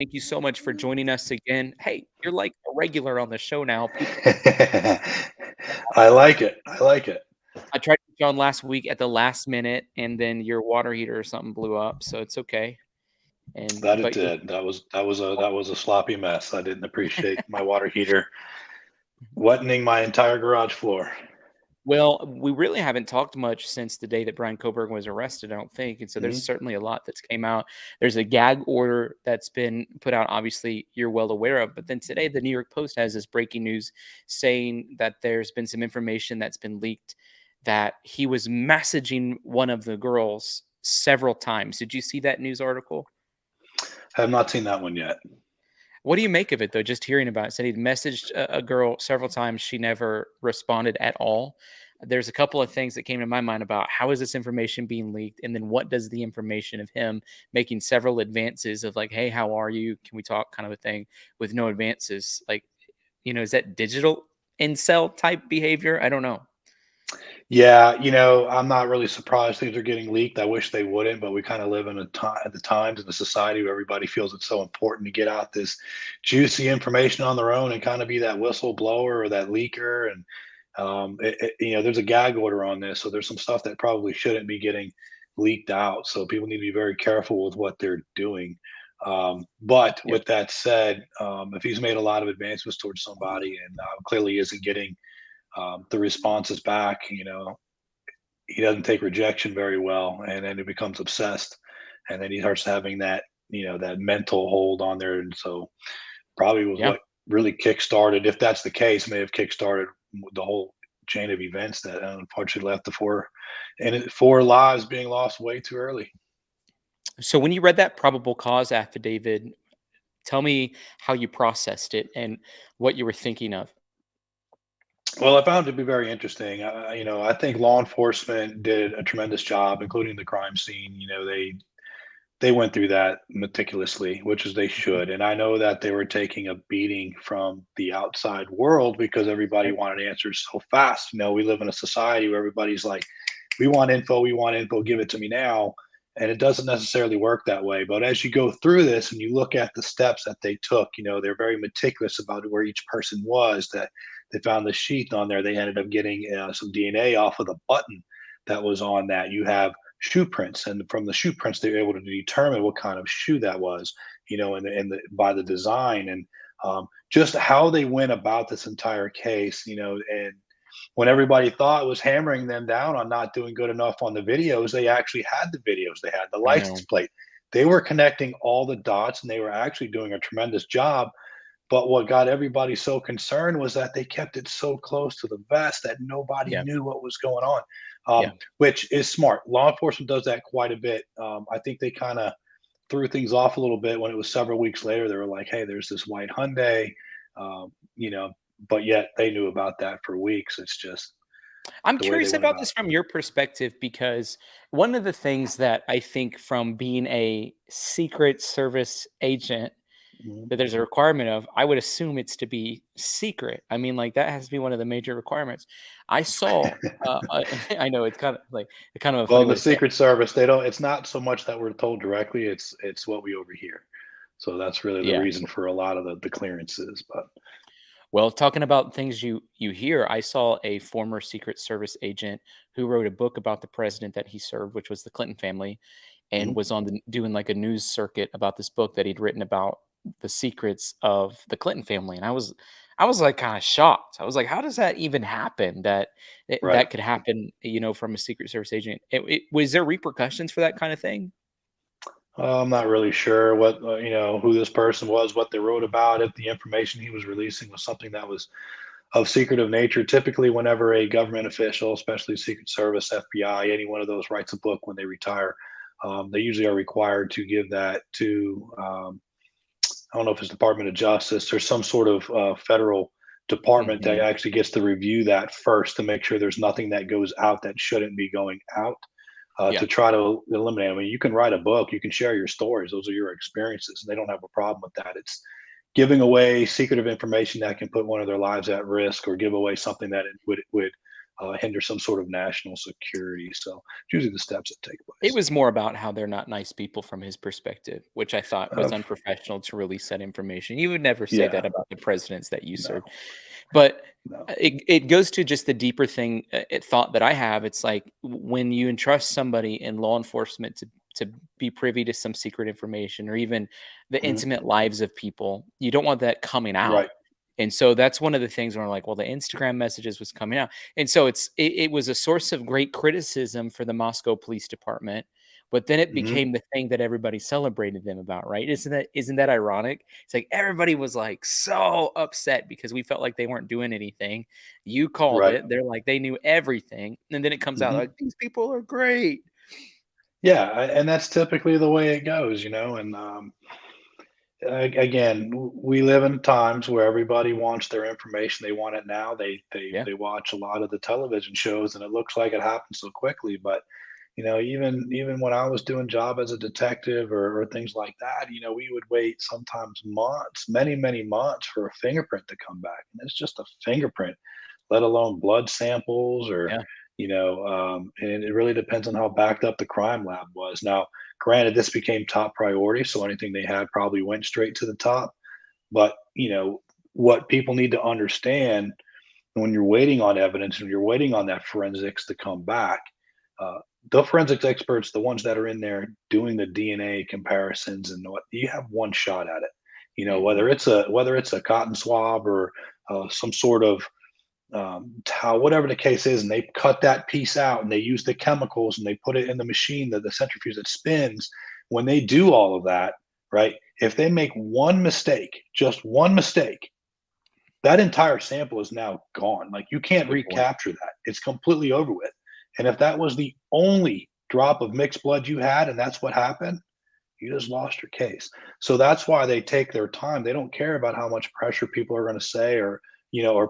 Thank you so much for joining us again. Hey, you're like a regular on the show now. People, I like it. I like it. I tried to get you on last week at the last minute, and then your water heater or something blew up, so it's okay. And That it but you're did. That was a sloppy mess. I didn't appreciate my water heater wetting my entire garage floor. well, we really haven't talked much since the day that Brian Kohberger was arrested, I don't think. And so there's Mhm. certainly a lot that's came out. There's a gag order that's been put out, obviously, you're well aware of. But then today, the New York Post has this breaking news saying that there's been some information that's been leaked that he was messaging one of the girls several times. Did you see that news article? I have not seen that one yet. What do you make of it, though? Just hearing about it, said he'd messaged a girl several times. She never responded at all. There's a couple of things that came to my mind about how is this information being leaked, and then what does the information of him making several advances of like, hey, how are you? Can we talk? Kind of a thing with no advances. Like, is that digital incel type behavior? I don't know. Yeah, I'm not really surprised things are getting leaked. I wish they wouldn't, but we kind of live in a time at the times in a society where everybody feels it's so important to get out this juicy information on their own and kind of be that whistleblower or that leaker. And there's a gag order on this, so there's some stuff that probably shouldn't be getting leaked out. So people need to be very careful with what they're doing. But Yep. with that said, if he's made a lot of advancements towards somebody and clearly isn't getting the responses back, he doesn't take rejection very well, and then he becomes obsessed, and then he starts having that mental hold on there, and so probably was Yeah. what really kickstarted, if that's the case, may have kickstarted the whole chain of events that unfortunately left the four lives being lost way too early. So when you read that probable cause affidavit, tell me how you processed it and what you were thinking of. Well, I found it to be very interesting. I think law enforcement did a tremendous job, including the crime scene. They went through that meticulously, which is they Mhm. should. And I know that they were taking a beating from the outside world because everybody Right. wanted answers so fast. We live in a society where everybody's like, we want info, give it to me now. And it doesn't necessarily work that way. But as you go through this and you look at the steps that they took, they're very meticulous about where each person was, that they found the sheath on there. They ended up getting some DNA off of the button that was on that. You have shoe prints, and from the shoe prints, they were able to determine what kind of shoe that was, and by the design and just how they went about this entire case, and when everybody thought was hammering them down on not doing good enough on the videos, they actually had the videos, they had the I license know. plate, they were connecting all the dots, and they were actually doing a tremendous job. But what got everybody so concerned was that they kept it so close to the vest that nobody Yeah. knew what was going on, Yeah. which is smart. Law enforcement does that quite a bit. I think they kind of threw things off a little bit when it was several weeks later. They were like, "Hey, there's this white Hyundai," um, you know, but yet they knew about that for weeks. It's just I'm the way they curious went about about this from your perspective because one of the things that I think from being a secret service agent it. Mhm. that there's a requirement of, I would assume it's to be secret. I mean, like that has to be one of the major requirements. I saw, I know it's kind of like kind of a Well, funny in the way to say it. Secret Service, they don't. It's not so much that we're told directly. It's what we overhear. So that's really the Yeah. reason for a lot of the clearances. But Well, talking about things you hear, I saw a former Secret Service agent who wrote a book about the president that he served, which was the Clinton family, and mhm. was on the doing like a news circuit about this book that he'd written about the secrets of the Clinton family. And I was like kind of shocked. I was like, how does that even happen? Right. That could happen, from a Secret Service agent. Was there repercussions for that kind of thing? I'm not really sure what who this person was, what they wrote about, if the information he was releasing was something that was of secretive nature. Typically, whenever a government official, especially Secret Service, FBI, any one of those writes a book when they retire, they usually are required to give that to I don't know if it's Department of Justice or some sort of federal department that Hmm. actually gets to review that first to make sure there's nothing that goes out that shouldn't be going out, Yeah. to try to eliminate. I mean, you can write a book, you can share your stories, those are your experiences, and they don't have a problem with that. It's giving away secretive information that can put one of their lives at risk or give away something that it would hinder some sort of national security. So it's usually the steps that take It place. was more about how they're not nice people from his perspective, which I thought was Uh, unprofessional to release that information. You would never say yeah, that about the presidents that you no, served. But, no. it goes to just the deeper thing, thought that I have. It's like when you entrust somebody in law enforcement to be privy to some secret information or even the Mhm. intimate lives of people, you don't want that coming out. Right. And so that's one of the things where I'm like, well, the Instagram messages was coming out. And so it was a source of great criticism for the Moscow Police Department, but then it Hmm. became the thing that everybody celebrated them about, right? Isn't that ironic? It's like everybody was like so upset because we felt like they weren't doing anything. You called Right. it. They're like they knew everything. And then it comes out Hmm. like these people are great. Yeah, and that's typically the way it goes, and again, we live in times where everybody wants their information. They want it now. They they Yeah. they watch a lot of the television shows, and it looks like it happens so quickly. But even when I was doing job as a detective or things like that, we would wait sometimes months, many months for a fingerprint to come back, and it's just a fingerprint, let alone blood samples or Yeah. and it really depends on how backed up the crime lab was. Now, granted, this became top priority, so anything they had probably went straight to the top. But what people need to understand when you're waiting on evidence and you're waiting on that forensics to come back, uh, the forensics experts, the ones that are in there doing the DNA comparisons and what you have one shot at it. Mhm. Whether it's a cotton swab or some sort of towel, whatever the case is, and they cut that piece out and they use the chemicals and they put it in the machine, the centrifuge that spins. When they do all of that, right? If they make one mistake, just one mistake, that entire sample is now gone. Like you That's a can't good point. recapture that. It's completely over with. And if that was the only drop of mixed blood you had and that's what happened, you just lost your case. So that's why they take their time. They don't care about how much pressure people are going to say or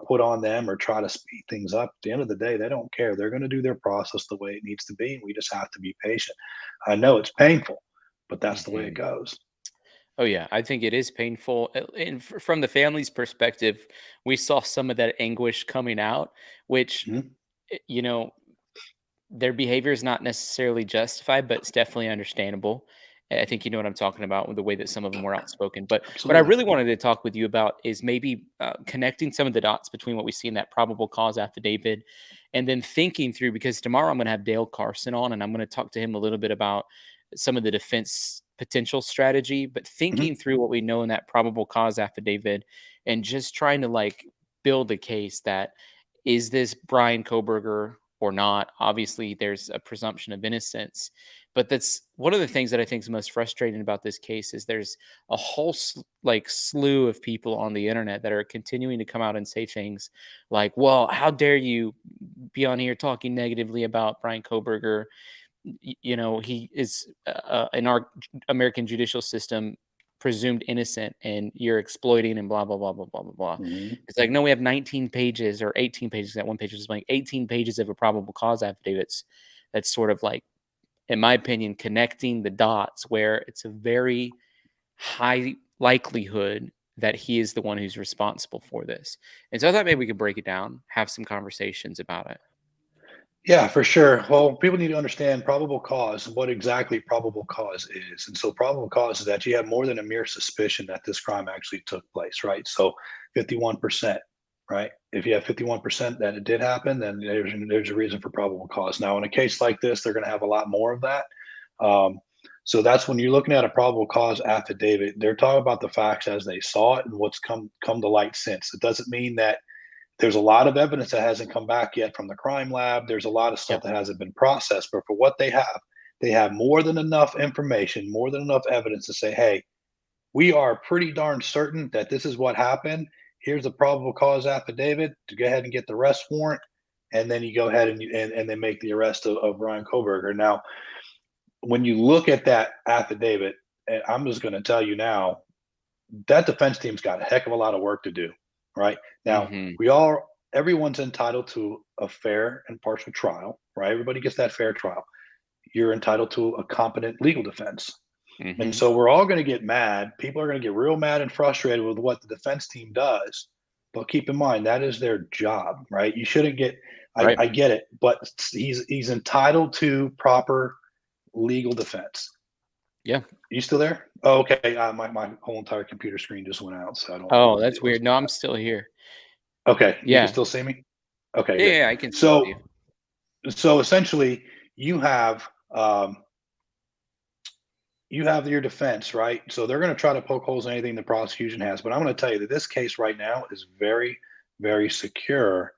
put on them or try to speed things up. At the end of the day, they don't care. They're going to do their process the way it needs to be. And we just have to be patient. I know it's painful, but that's the way it Mhm. goes. Oh yeah, I think it is painful, and from the family's perspective, we saw some of that anguish coming out, which Mhm. you know their behavior is not necessarily justified, but it's definitely understandable. I think you know what I'm talking about with the way that some of them were outspoken. But what I Absolutely. really wanted to talk with you about is maybe connecting some of the dots between what we see in that probable cause affidavit, and then thinking through because tomorrow I'm going to have Dale Carson on, and I'm going to talk to him a little bit about some of the defense potential strategy, but Mhm. thinking through what we know in that probable cause affidavit, and just trying to like build a case that is this Brian Kohberger or not? Obviously, there's a presumption of innocence, but that's one of the things that I think is most frustrating about this case is there's a whole like slew of people on the internet that are continuing to come out and say things like, "Well, how dare you be on here talking negatively about Brian Kohberger? He is in our American judicial system presumed innocent and you're exploiting and blah blah blah blah blah blah blah." Mhm. It's like, no, we have 19 pages or 18 pages. That one page was like 18 pages of a probable cause affidavits. That's sort of like, in my opinion, connecting the dots where it's a very high likelihood that he is the one who's responsible for this. And so I thought maybe we could break it down, have some conversations about it. Yeah, for sure. Well, people need to understand probable cause, what exactly probable cause is. And so, probable cause is that you have more than a mere suspicion that this crime actually took place, right? So, 51%, right? If you have 51% that it did happen, then there's a reason for probable cause. Now, in a case like this, they're going to have a lot more of that. Um, so that's when you're looking at a probable cause affidavit. They're talking about the facts as they saw it and what's come to light since. It doesn't mean that there's a lot of evidence that hasn't come back yet from the crime lab. There's a lot of stuff Yep. that hasn't been processed, but for what they have more than enough information, more than enough evidence to say, hey, we are pretty darn certain that this is what happened. Here's the probable cause affidavit to go ahead and get the arrest warrant. And then you go ahead and then make the arrest of Ryan Kohberger. Now, when you look at that affidavit, and I'm just going to tell you now, that defense team's got a heck of a lot of work to do, right? Now, Mhm. everyone's entitled to a fair and partial trial, right? Everybody gets that fair trial. You're entitled to a competent legal defense. And Mhm. so we're all going to get mad. People are going to get real mad and frustrated with what the defense team does. But keep in mind, that is their job, right? You shouldn't get, Right. I get it, but he's entitled to proper legal defense. Yeah. You still there? Oh, okay. My whole entire computer screen just went out, so I don't know Oh, what the that's deal is weird. with No, I'm that. still here. Okay, you can Yeah. still see me? Okay, Yeah, good. yeah, I can still see So you. so essentially, you have um, you have your defense, right? So they're going to try to poke holes in anything the prosecution has, but I'm going to tell you that this case right now is very, very secure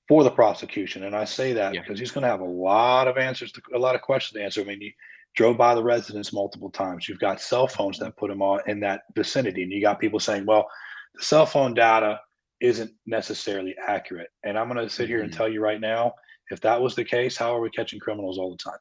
for the prosecution. And I say that Yeah. because he's going to have a lot of answers to a lot of questions to answer. I mean, you drove by the residence multiple times. You've got cell phones Mhm. that put him on in that vicinity, and you got people saying, "Well, the cell phone data isn't necessarily accurate." And I'm going to sit here and Mhm. tell you right now, if that was the case, how are we catching criminals all the time?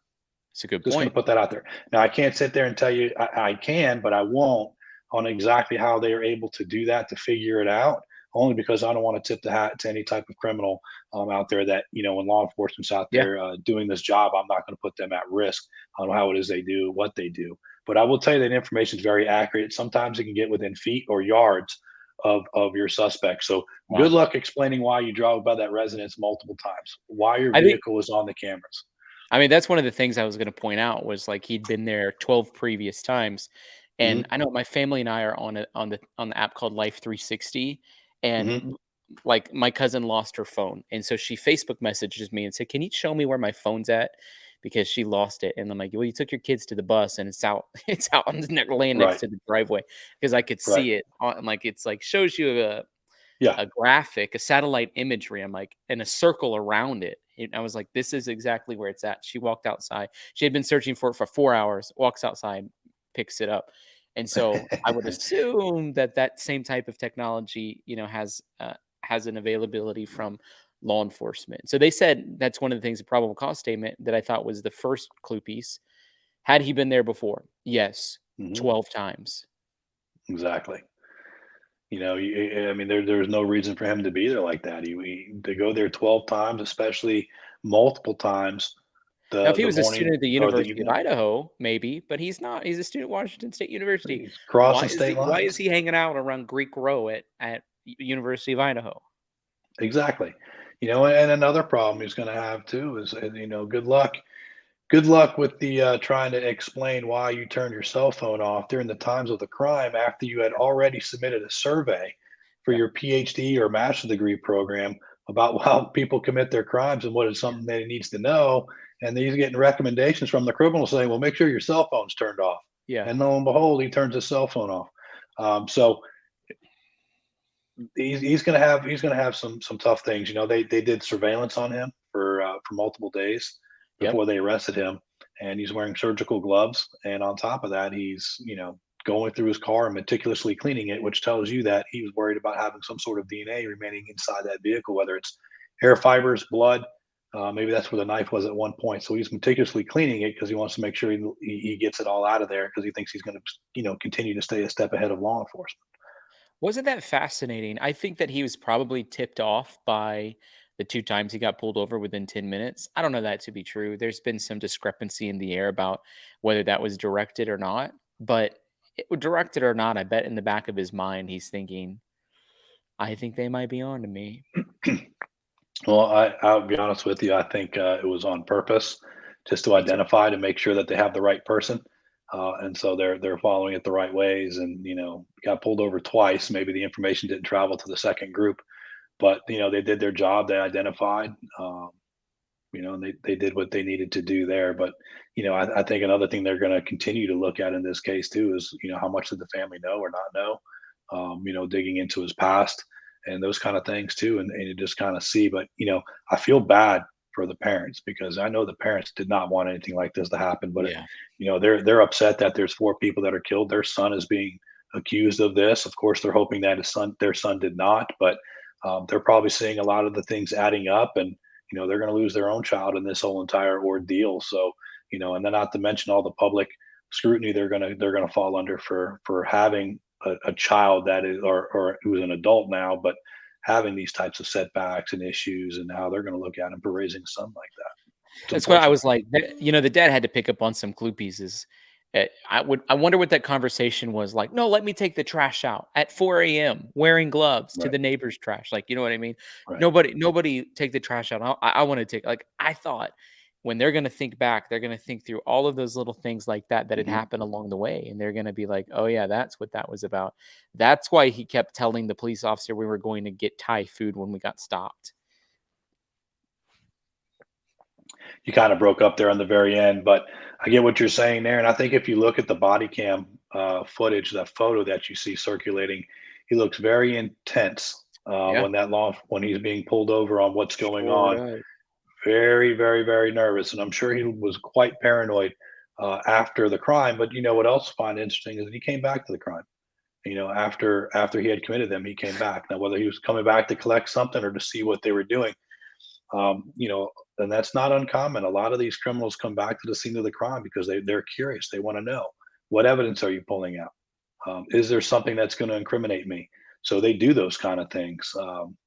It's a good Just going to point. put that out there. Now, I can't sit there and tell you I can, but I won't on exactly how they are able to do that to figure it out. Only because I don't want to tip the hat to any type of criminal out there that when law enforcement's out Yeah. there doing this job, I'm not going to put them at risk on how it is they do what they do. But I will tell you that information is very accurate. Sometimes it can get within feet or yards of your suspect. So good Wow. luck explaining why you drove by that residence multiple times, why your I think vehicle was on the cameras. I mean, that's one of the things I was gonna point out was, like, he'd been there 12 previous times, and Hmm. I know my family and I are on the app called Life 360, and, Hmm. like, my cousin lost her phone, and so she Facebook messages me and said, "Can you show me where my phone's at?" Because she lost it, and I'm like, "Well, you took your kids to the bus, and it's out it's out on the ne laying next Right. to the driveway," because I could Right. see it on like, it's, like, shows you Yeah. a graphic, a satellite imagery. I'm like, and a circle around it. And I was like, this is exactly where it's at. She walked outside. She had been searching for it for 4 hours, walks outside, picks it up. And so I would assume that that same type of technology, has an availability from law enforcement. So they said that's one of the things, the probable cause statement that I thought was the first clue piece. Had he been there before? Yes, Hmm. 12 times. Exactly. I mean, there's no reason for him to be there like that. To go there 12 times, especially multiple times, Now, if the he the was a morning student at the or the University of evening. Idaho, maybe, but he's not. He's a student at Washington State University. He's Why crossing is state he lines. hanging out around Greek Row at University of Idaho? Exactly. And another problem he's going to have too is, good luck. Good luck with the trying to explain why you turned your cell phone off during the times of the crime after you had already submitted a survey for Yeah, your PhD or master's degree program about how people commit their crimes and what is yeah, something that he needs to know. And then he's getting recommendations from the criminal saying, well, make sure your cell phone's turned off. yeah. And lo and behold, he turns his cell phone off. So he's gonna have some tough things. They did surveillance on him for multiple days Yep, before they arrested him, and he's wearing surgical gloves. And on top of that, he's going through his car and meticulously cleaning it, which tells you that he was worried about having some sort of DNA remaining inside that vehicle, whether it's hair fibers, blood. Maybe that's where the knife was at one point. So he's meticulously cleaning it because he wants to make sure he gets it all out of there because he thinks he's going to continue to stay a step ahead of law enforcement. wasn't that fascinating? I think that he was probably tipped off by the 2 times he got pulled over within 10 minutes. I don't know that to be true. There's been some discrepancy in the air about whether that was directed or not, but directed or not, I bet in the back of his mind he's thinking, "I think they might be on to me." Well, I'll be honest with you. I think it was on purpose, just to Me too. identify to make sure that they have the right person, and so they're following it the right ways. And got pulled over twice. Maybe the information didn't travel to the second group, but they did their job. They identified, and they did what they needed to do there. But I think another thing they're going to continue to look at in this case too is how much did the family know or not know, digging into his past and those kind of things too, and you just kind of see. But I feel bad for the parents because I know the parents did not want anything like this to happen. But Yeah. they're upset that there's four people that are killed. Their son is being accused of this. Of course, they're hoping that their son did not, but they're probably seeing a lot of the things adding up, and they're going to lose their own child in this whole entire ordeal. So and then not to mention all the public scrutiny they're gonna fall under for having a child that is or who's an adult now, but having these types of setbacks and issues, and how they're going to look at him for raising a son like that. It's That's why I unfortunate. was like, the dad had to pick up on some clue pieces, I wonder what that conversation was like. "No, let me take the trash out at 4 a.m. wearing gloves to Right, the neighbor's trash." Like, you know what I mean? right. Nobody take the trash out. I wanna take, like, I thought when they're gonna think back, they're gonna think through all of those little things like that that had Mhm. happened along the way, and they're gonna be like, "Oh, yeah, that's what that was about. That's why he kept telling the police officer we were going to get Thai food when we got stopped." You kind of broke up there on the very end, but I get what you're saying there. And I think if you look at the body cam footage, that photo that you see circulating, he looks very intense Yeah, when he's being pulled over on what's going sure on. does. Very, very, very nervous, and I'm sure he was quite paranoid after the crime. But you know what else I find interesting is that he came back to the crime. You know, after he had committed them, he came back. Now, whether he was coming back to collect something or to see what they were doing, you know, and that's not uncommon. A lot of these criminals come back to the scene of the crime because they're curious. They want to know, what evidence are you pulling out? Is there something that's going to incriminate me? So they do those kind of things.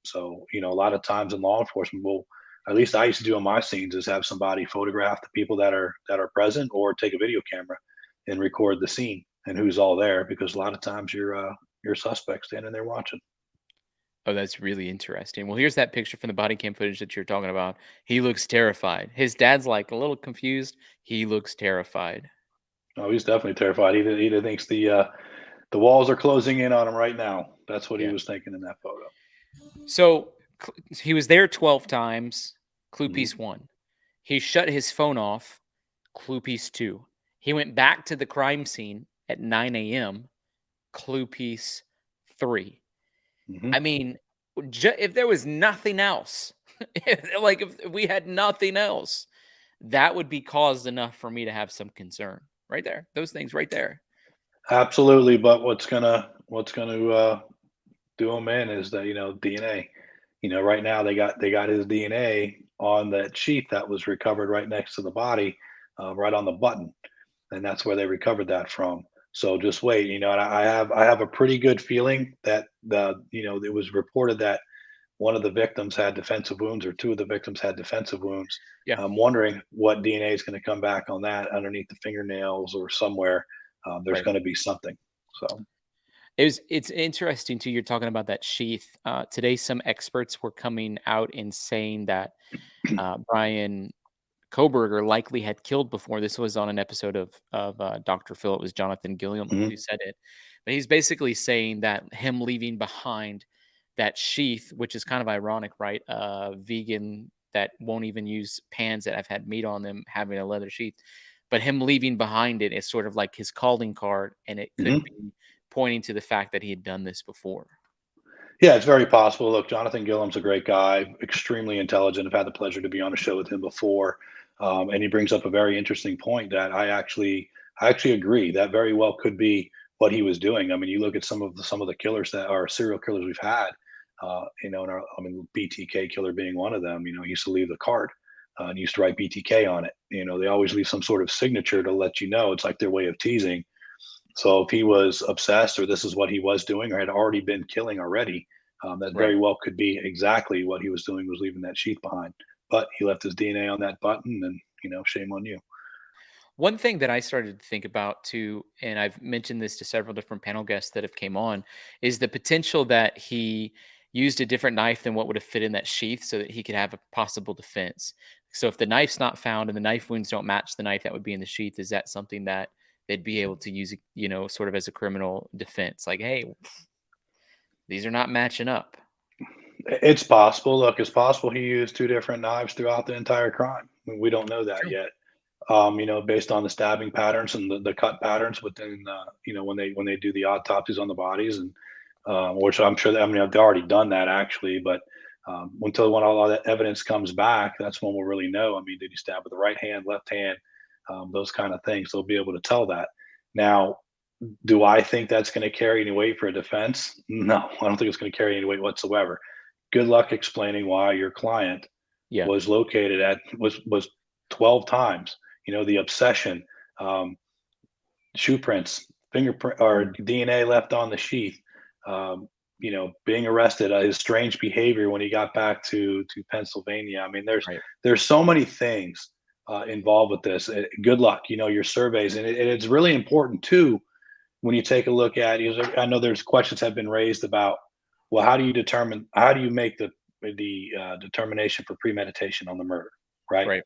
So you know, a lot of times in law enforcement, will at least I used to do on my scenes is have somebody photograph the people that are present, or take a video camera and record the scene and who's all there, because a lot of times you're a suspect standing there watching. Oh, that's really interesting. Well, here's that picture from the body cam footage that you're talking about. He looks terrified. His dad's like a little confused. He looks terrified. Oh, he's definitely terrified. He thinks the walls are closing in on him right now. That's what he Yeah. was thinking in that photo. So he was there 12 times. Clue Mhm, piece one. He shut his phone off. Clue piece two. He went back to the crime scene at 9 a.m. Clue piece three. mhm. I mean, if there was nothing else, like if we had nothing else, that would be cause enough for me to have some concern. Right there. Those things right there. Absolutely, but what's gonna do him in is that, DNA. You know, right now they got his DNA on that sheath that was recovered right next to the body, right on the button, and that's where they recovered that from. So just wait, and I have a pretty good feeling that it was reported that one of the victims had defensive wounds, or two of the victims had defensive wounds. Yeah. I'm wondering what DNA is going to come back on that underneath the fingernails or somewhere. There's Right. going to be something. So, It's interesting too. You're talking about that sheath. Today, some experts were coming out and saying that Brian Kohberger likely had killed before. This was on an episode of Dr. Phil. It was Jonathan Gilliam who mhm, said it, but he's basically saying that him leaving behind that sheath, which is kind of ironic, right? Vegan that won't even use pans that have had meat on them having a leather sheath, but him leaving behind it is sort of like his calling card, and it could mhm. be pointing to the fact that he had done this before. Yeah, it's very possible. Look, Jonathan Gilliam's a great guy, extremely intelligent. I've had the pleasure to be on a show with him before, and he brings up a very interesting point that I actually agree that very well could be what he was doing. I mean, you look at some of the killers that are serial killers we've had. I mean, BTK killer being one of them. You know, he used to leave the card and he used to write BTK on it. You know, they always leave some sort of signature to let you know. It's like their way of teasing. So if he was obsessed, or this is what he was doing, or had already been killing already, that Right. very well could be exactly what he was doing, was leaving that sheath behind. But he left his DNA on that button, and shame on you. One thing that I started to think about too, and I've mentioned this to several different panel guests that have came on, is the potential that he used a different knife than what would have fit in that sheath so that he could have a possible defense. So if the knife's not found and the knife wounds don't match the knife that would be in the sheath, is that something that they'd be able to use, sort of as a criminal defense? Like, hey, these are not matching up. It's possible. Look, it's possible he used two different knives throughout the entire crime. We don't know that True. yet. Based on the stabbing patterns and the cut patterns within, when they do the autopsies on the bodies, and which I'm sure that, I mean, they've already done that actually, but until when all that evidence comes back, that's when we'll really know. I mean, did he stab with the right hand, left hand, those kind of things? They'll be able to tell that. Now, do I think that's going to carry any weight for a defense? No, I don't think it's going to carry any weight whatsoever. Good luck explaining why your client Yeah. was 12 times. The obsession, um, shoe prints, fingerprint, or Mm. DNA left on the sheath. Being arrested, his strange behavior when he got back to Pennsylvania. I mean, there's Right. there's so many things involved with this. Good luck, your surveys, and it's really important too when you take a look at. I know there's questions have been raised about, well, how do you make the determination for premeditation on the murder, right? Right.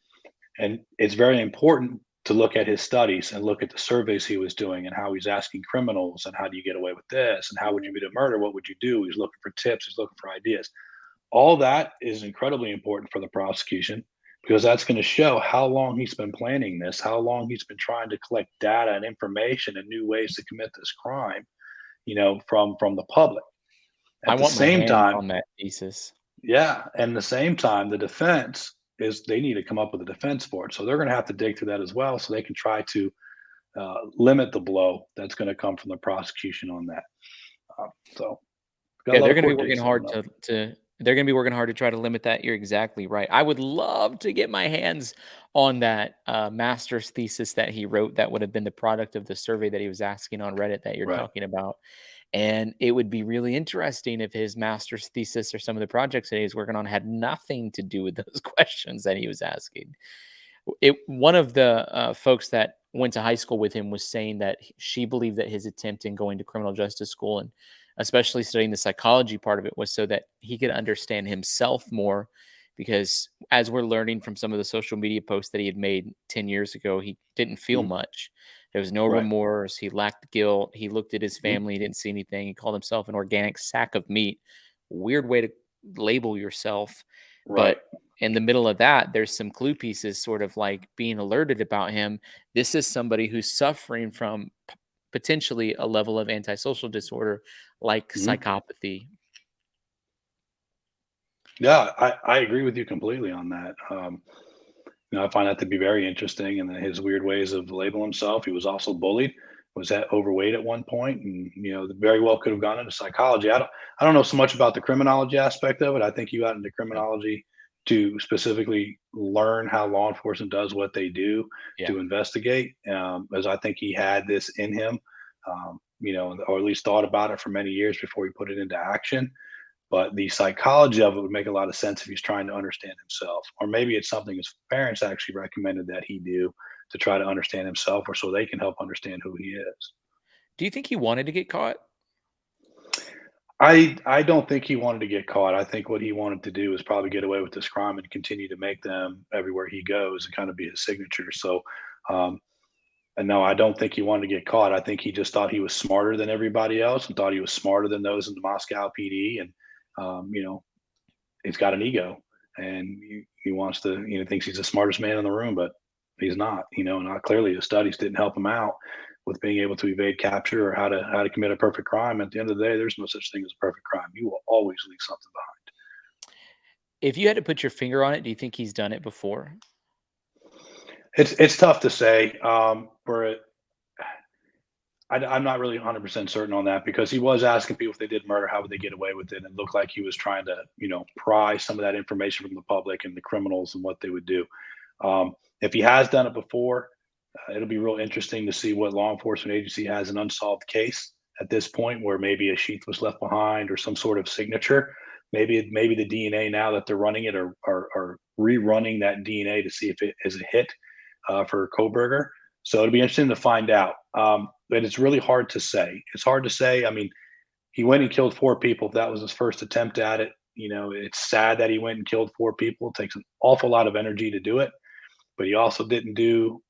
And it's very important to look at his studies and look at the surveys he was doing and how he's asking criminals and how do you get away with this and how would you beat a murder? What would you do? He's looking for tips. He's looking for ideas. All that is incredibly important for the prosecution because that's going to show how long he's been planning this, how long he's been trying to collect data and information and new ways to commit this crime, from the public. I At the want my same hands time, on that thesis. yeah, and the same time, the defense is they need to come up with a defense for it. So they're going to have to dig through that as well, so they can try to limit the blow that's going to come from the prosecution on that. So got a Yeah, lot they're of gonna be court working dates coming hard up. to they're gonna be working hard to try to limit that. You're exactly right. I would love to get my hands on that, master's thesis that he wrote that would have been the product of the survey that he was asking on Reddit that you're Right. talking about, and it would be really interesting if his master's thesis or some of the projects that he was working on had nothing to do with those questions that he was asking. It one of the, folks that went to high school with him was saying that she believed that his attempt in going to criminal justice school and especially studying the psychology part of it was so that he could understand himself more because as we're learning from some of the social media posts that he had made 10 years ago, he didn't feel Mhm. much. There was no Right. remorse. He lacked guilt. He looked at his Mhm. family, he didn't see anything. He called himself an organic sack of meat. Weird way to label yourself. Right. But in the middle of that, there's some clue pieces sort of like being alerted about him. This is somebody who's suffering from potentially a level of antisocial disorder like Mhm. psychopathy. Yeah, I agree with you completely on that. I find that to be very interesting, and his weird ways of labeling himself. He was also bullied, was that overweight at one point, and very well could have gone into psychology. I don't know so much about the criminology aspect of it. I think he got into Right. criminology to specifically learn how law enforcement does what they do Yeah. to investigate. As I think he had this in him, or at least thought about it for many years before he put it into action. But the psychology of it would make a lot of sense if he's trying to understand himself. Or maybe it's something his parents actually recommended that he do to try to understand himself or so they can help understand who he is. Do you think he wanted to get caught? I don't think he wanted to get caught. I think what he wanted to do is probably get away with this crime and continue to make them everywhere he goes and kind of be his signature. So, um, and no, I don't think he wanted to get caught. I think he just thought he was smarter than everybody else and thought he was smarter than those in the Moscow PD. And, he's got an ego and he wants to, thinks he's the smartest man in the room, but he's not, not clearly his studies didn't help him out with being able to evade capture or how to commit a perfect crime. At the end of the day, there's no such thing as a perfect crime. You will always leave something If you had to put your finger on it, do you think he's done it before? behind. It's tough to say. I'm not really 100% certain on that because he was asking people if they did murder, how would they get away with it? And it looked like he was trying to, pry some of that information from the public and the criminals and what they would do. If he has done it before, it'll be real interesting to see what law enforcement agency has an unsolved case at this point, where maybe a sheath was left behind or some sort of signature. Maybe the DNA now that they're running it are rerunning that DNA to see if it is a hit for Kohberger. So it'll be interesting to find out. But it's really hard to say. It's hard to say. I mean, he went and killed four people. If that was his first attempt at it, it's sad that he went and killed four people. It takes an awful lot of energy to do it, but he also didn't do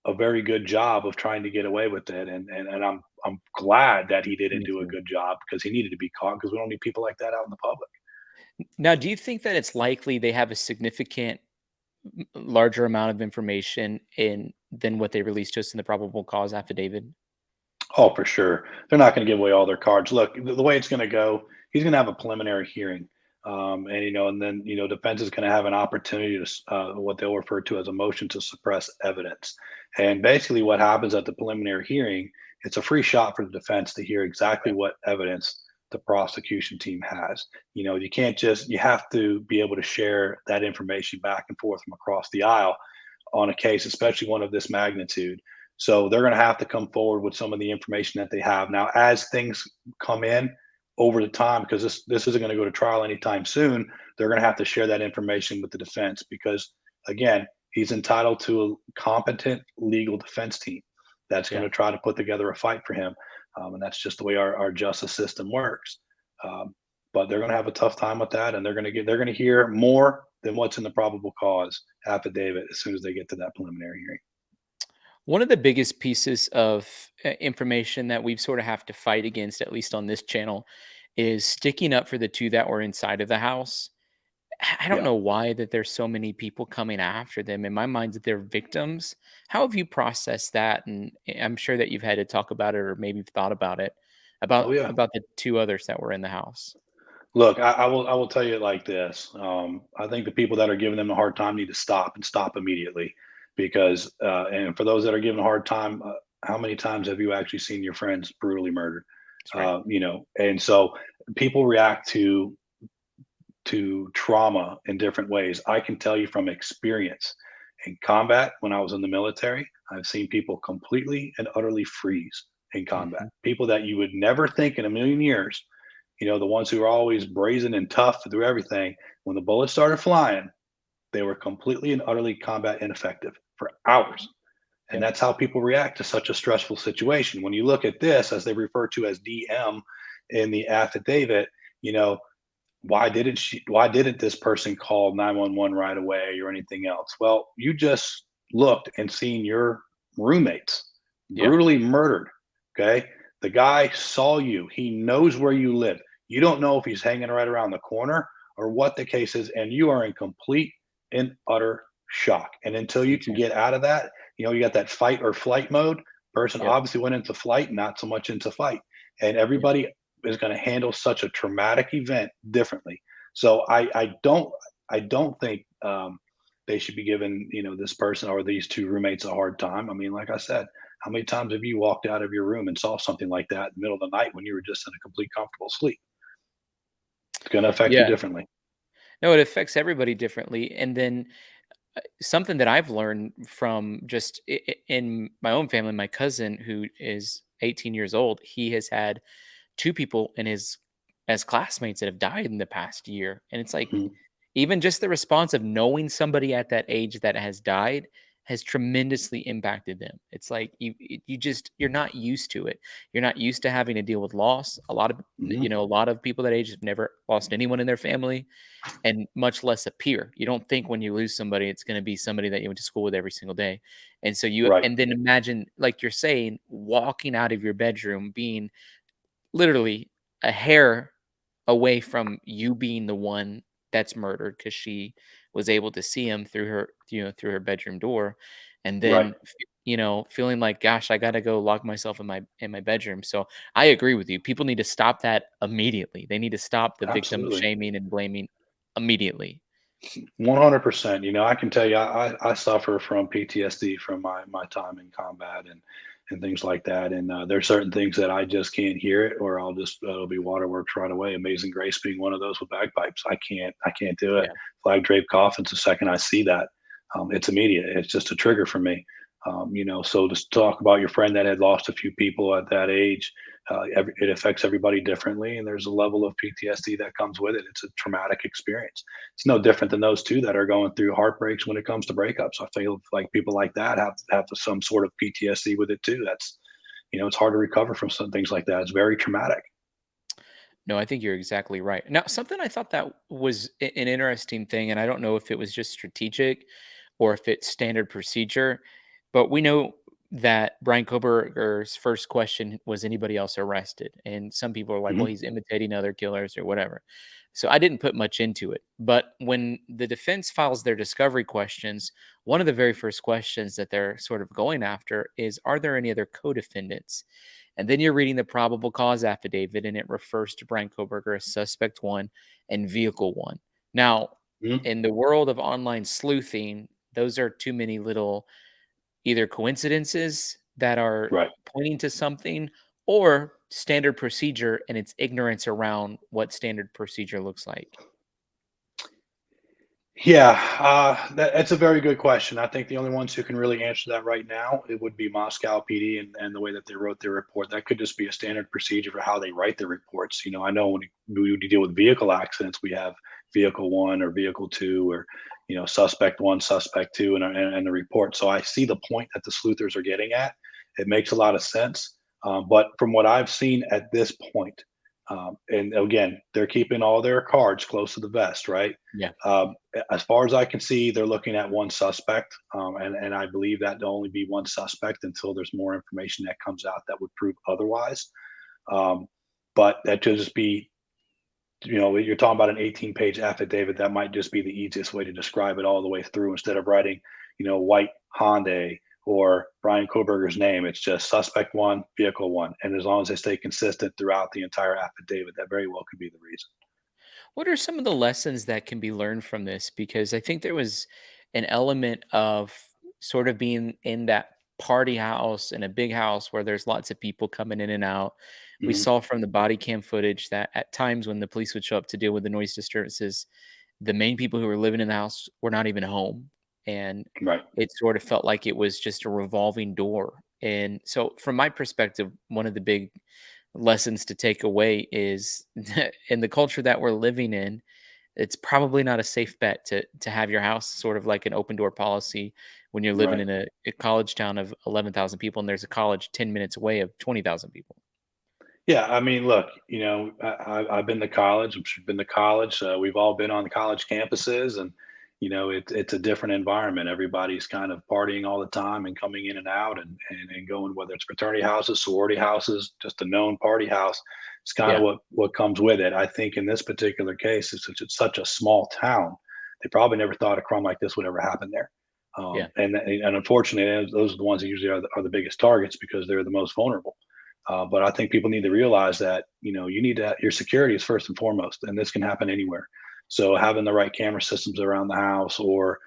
a very good job of trying to get away with it. And I'm glad that he didn't Me do a too. good job because he needed to be caught because we don't need people like that out in the public. Now, do you think that it's likely they have a significant larger amount of information in than what they released to us in the probable cause affidavit? Oh, for sure. They're not going to give away all their cards. Look, the way it's going to go, he's going to have a preliminary hearing. And then, defense is going to have an opportunity to, what they'll refer to as a motion to suppress evidence. And basically, what happens at the preliminary hearing, it's a free shot for the defense to hear exactly what evidence the prosecution team has. You can't you have to be able to share that information back and forth from across the aisle on a case, especially one of this magnitude. So they're going to have to come forward with some of the information that they have. Now, as things come in over the time, because this isn't going to go to trial anytime soon, they're going to have to share that information with the defense because, again, he's entitled to a competent legal defense team that's going Yeah. to try to put together a fight for him. And that's just the way our justice system works. Um, but they're going to have a tough time with that, and they're going to hear more than what's in the probable cause affidavit as soon as they get to that preliminary hearing. One of the biggest pieces of information that we've sort of have to fight against, at least on this channel, is sticking up for the two that were inside of the house. I don't Yeah. know why that there's so many people coming after them. In my mind, that they're victims. How have you processed that? And I'm sure that you've had to talk about it, or maybe you've thought about it, Oh yeah. about the two others that were in the house. Look, I will tell you it like this. I think the people that are giving them a hard time need to stop and stop immediately, because and for those that are giving a hard time, how many times have you actually seen your friends brutally murdered? That's right. And so people react to trauma in different ways. I can tell you from experience in combat, when I was in the military, I've seen people completely and utterly freeze in combat. Hmm. People that you would never think in a million years, the ones who are always brazen and tough through everything, when the bullets started flying, they were completely and utterly combat ineffective for hours. And Yep. that's how people react to such a stressful situation. When you look at this, as they refer to as DM in the affidavit, you know, why didn't this person call 911 right away or anything else? Well, you just looked and seen your roommates Yeah. brutally murdered. Okay. The guy saw you. He knows where you live. You don't know if he's hanging right around the corner or what the case is, and you are in complete and utter shock. And until you can get Exactly. out of that, you got that fight or flight mode. Person Yep. obviously went into flight, not so much into fight. And Yep. everybody is going to handle such a traumatic event differently. So I don't think they should be giving this person or these two roommates a hard time. I mean, like I said, how many times have you walked out of your room and saw something like that in the middle of the night when you were just in a complete comfortable sleep? It's going to affect you Yeah. differently. No, it affects everybody differently. And then something that I've learned from just in my own family, my cousin who is 18 years old, he has had two people in his as classmates that have died in the past year. And it's like Mhm. even just the response of knowing somebody at that age that has died has tremendously impacted them. It's like you're not used to it. You're not used to having to deal with loss. A lot of people that age have never lost anyone in their family, and much less a peer. You don't think when you lose somebody, it's going to be somebody that you went to school with every single day. Right, And then imagine, like you're saying, walking out of your bedroom, being literally a hair away from you being the one that's murdered because she was able to see him through her bedroom door. And right. then, feeling like, gosh, I got to go lock myself in my bedroom. So I agree with you. People need to stop that immediately. They need to stop the victim Absolutely. shaming and blaming immediately. 100%. I can tell you, I suffer from PTSD from my time in combat and things like that. And there's certain things that I just can't hear it, or it'll be waterworks right away. Amazing Grace being one of those with bagpipes. I can't do it. Yeah. Flag draped coffins. The second I see that, it's immediate. It's just a trigger for me. So to talk about your friend that had lost a few people at that age, it affects everybody differently, and there's a level of PTSD that comes with it. It's a traumatic experience. It's no different than those two that are going through heartbreaks when it comes to breakups. I feel like people like that have some sort of PTSD with it too. It's hard to recover from some things like that. It's very traumatic. No, I think you're exactly right. Now, something I thought that was an interesting thing, and I don't know if it was just strategic or if it's standard procedure, but we know that Brian Kohberger's first question was anybody else arrested? And some people are like, well, Mhm. he's imitating other killers or whatever. So I didn't put much into it. But when the defense files their discovery questions, one of the very first questions that they're sort of going after is, are there any other co-defendants? And then you're reading the probable cause affidavit, and it refers to Brian Kohberger as suspect one and vehicle one. Now, Mhm. in the world of online sleuthing, those are too many little either coincidences that are Right. pointing to something, or standard procedure and its ignorance around what standard procedure looks like. Yeah, that's a very good question. I think the only ones who can really answer that right now, it would be Moscow PD and the way that they wrote their report. That could just be a standard procedure for how they write their reports. I know when we deal with vehicle accidents, we have vehicle one or vehicle two, or suspect one, suspect two, and the report. So I see the point that the sleuthers are getting at. It makes a lot of sense. But from what I've seen at this point, and again, they're keeping all their cards close to the vest, right? Yeah. Um, as far as I can see, they're looking at one suspect, and I believe that to only be one suspect until there's more information that comes out that would prove otherwise. Um, but that could just be, you're talking about an 18-page affidavit. That might just be the easiest way to describe it all the way through instead of writing, white Hyundai or Brian Kohberger's name. It's just suspect one, vehicle one. And as long as they stay consistent throughout the entire affidavit, that very well could be the reason. What are some of the lessons that can be learned from this? Because I think there was an element of sort of being in that party house in a big house where there's lots of people coming in and out. We Mhm. saw from the body cam footage that at times when the police would show up to deal with the noise disturbances, the main people who were living in the house were not even home. And Right. it sort of felt like it was just a revolving door. And so, from my perspective, one of the big lessons to take away is in the culture that we're living in, it's probably not a safe bet to have your house sort of like an open door policy when you're living Right. in a college town of 11,000 people and there's a college 10 minutes away of 20,000 people. Yeah, I mean, look, I've been to college. I've been to college. We've all been on college campuses, and it's a different environment. Everybody's kind of partying all the time and coming in and out, and going, whether it's fraternity houses, sorority houses, just a known party house. It's kind of Yeah, what comes with it. I think in this particular case, it's such a small town. They probably never thought a crime like this would ever happen there. yeah, And unfortunately, those are the ones that usually are the biggest targets because they're the most vulnerable. But I think people need to realize that you need to, your security is first and foremost, and this can happen anywhere. So having the right camera systems around the house, or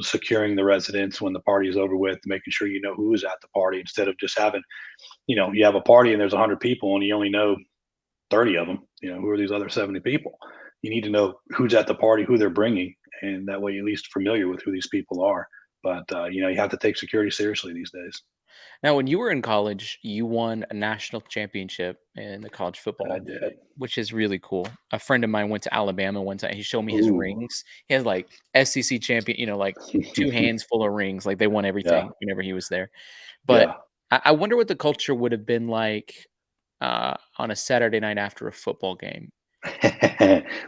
securing the residence when the party is over with, making sure you know who is at the party instead of just having, you have a party and there's 100 people and you only know 30 of them. Who are these other 70 people? You need to know who's at the party, who they're bringing, and that way you're at least familiar with who these people are. But you have to take security seriously these days. now when you were in college you won a national championship in the college I football, did. which is really cool. A friend of mine went to Alabama one time. He showed me his Ooh. rings. He has like SEC champion, like two hands full of rings, like they won Yeah. everything whenever he was there. But Yeah. I wonder what the culture would have been like on a Saturday night after a football game.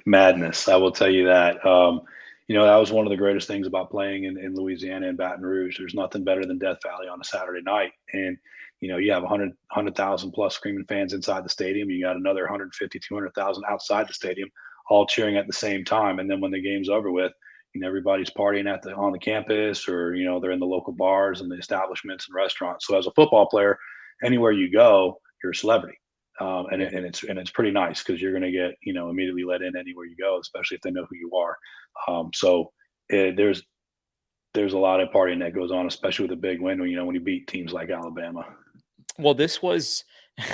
Madness, I will tell you that. That was one of the greatest things about playing in Louisiana and Baton Rouge. There's nothing better than Death Valley on a Saturday night. And, you have 100,000 plus screaming fans inside the stadium. You got another 150, 200,000 outside the stadium, all cheering at the same time. And then when the game's over with, everybody's partying on the campus, or, they're in the local bars and the establishments and restaurants. So as a football player, anywhere you go, you're a celebrity. Yeah. And it's pretty nice because you're going to get immediately let in anywhere you go, especially if they know who you are. So there's a lot of partying that goes on, especially with a big win. When you beat teams like Alabama. Well, this was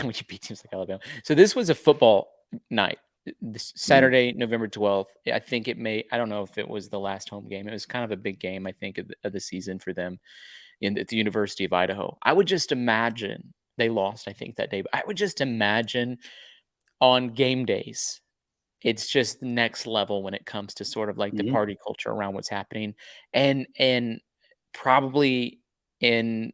when you beat teams like Alabama. So this was a football night. This Mhm. Saturday, November 12th. I think it may. I don't know if it was the last home game. It was kind of a big game, I think, of the season for them at the University of Idaho. I would just imagine they lost. I think that day, but I would just imagine on game days it's just next level when it comes to sort of like the Mhm. party culture around what's happening, and probably in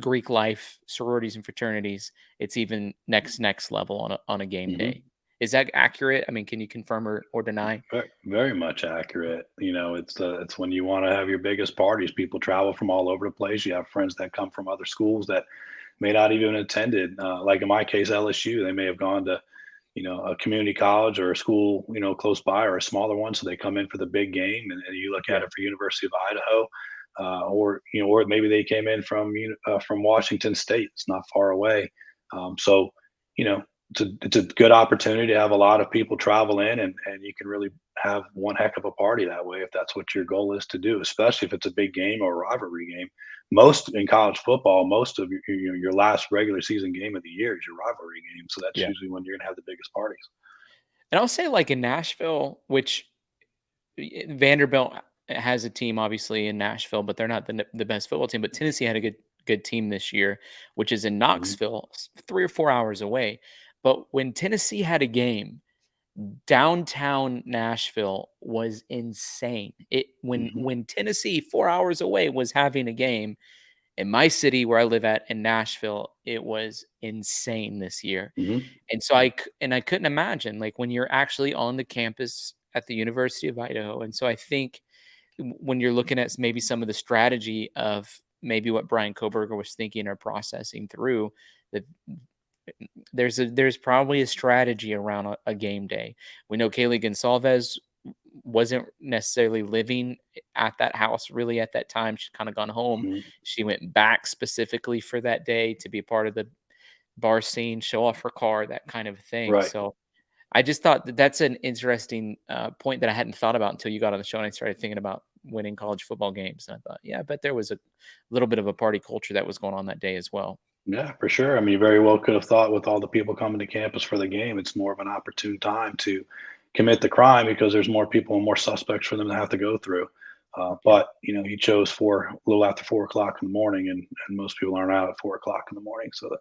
Greek life, sororities and fraternities, it's even next level on a game Mhm. day. Is that accurate? I mean, can you confirm or deny? Very much accurate. It's when you want to have your biggest parties. People travel from all over the place. You have friends that come from other schools that may not even attended. Like in my case, LSU, they may have gone to a community college or a school, close by, or a smaller one. So they come in for the big game, and you look at Yeah, it for University of Idaho, or maybe they came in from Washington State. It's not far away. So, you know, it's a good opportunity to have a lot of people travel in, and you can really have one heck of a party that way if that's what your goal is to do, especially if it's a big game or a rivalry game. Most in college football, most of your last regular season game of the year is your rivalry game. So that's yeah. usually when you're gonna have the biggest parties. And I'll say like in Nashville, which Vanderbilt has a team obviously in Nashville, but they're not the best football team. But Tennessee had a good team this year, which is in Mhm. Knoxville, 3 or 4 hours away. But when Tennessee had a game, Downtown Nashville was insane. It Mhm, when Tennessee, 4 hours away, was having a game, in my city where I live at in Nashville, it was insane this year. mhm, And so I couldn't imagine, like, when you're actually on the campus at the University of Idaho, and so I think when you're looking at maybe some of the strategy of maybe what Brian Kohberger was thinking or processing through, that there's probably a strategy around a game day. We know Kaylee Gonsalves wasn't necessarily living at that house really at that time. She'd kind of gone home. mhm. She went back specifically for that day to be part of the bar scene, show off her car, that kind of thing. Right. So I just thought that that's an interesting point that I hadn't thought about until you got on the show and I started thinking about winning college football games. And I thought, yeah, I bet there was a little bit of a party culture that was going on that day as well. Yeah, for sure. I mean, you very well could have thought with all the people coming to campus for the game, it's more of an opportune time to commit the crime because there's more people and more suspects for them to have to go through. Yeah. But he chose a little after 4 o'clock in the morning, and most people aren't out at 4 o'clock in the morning. So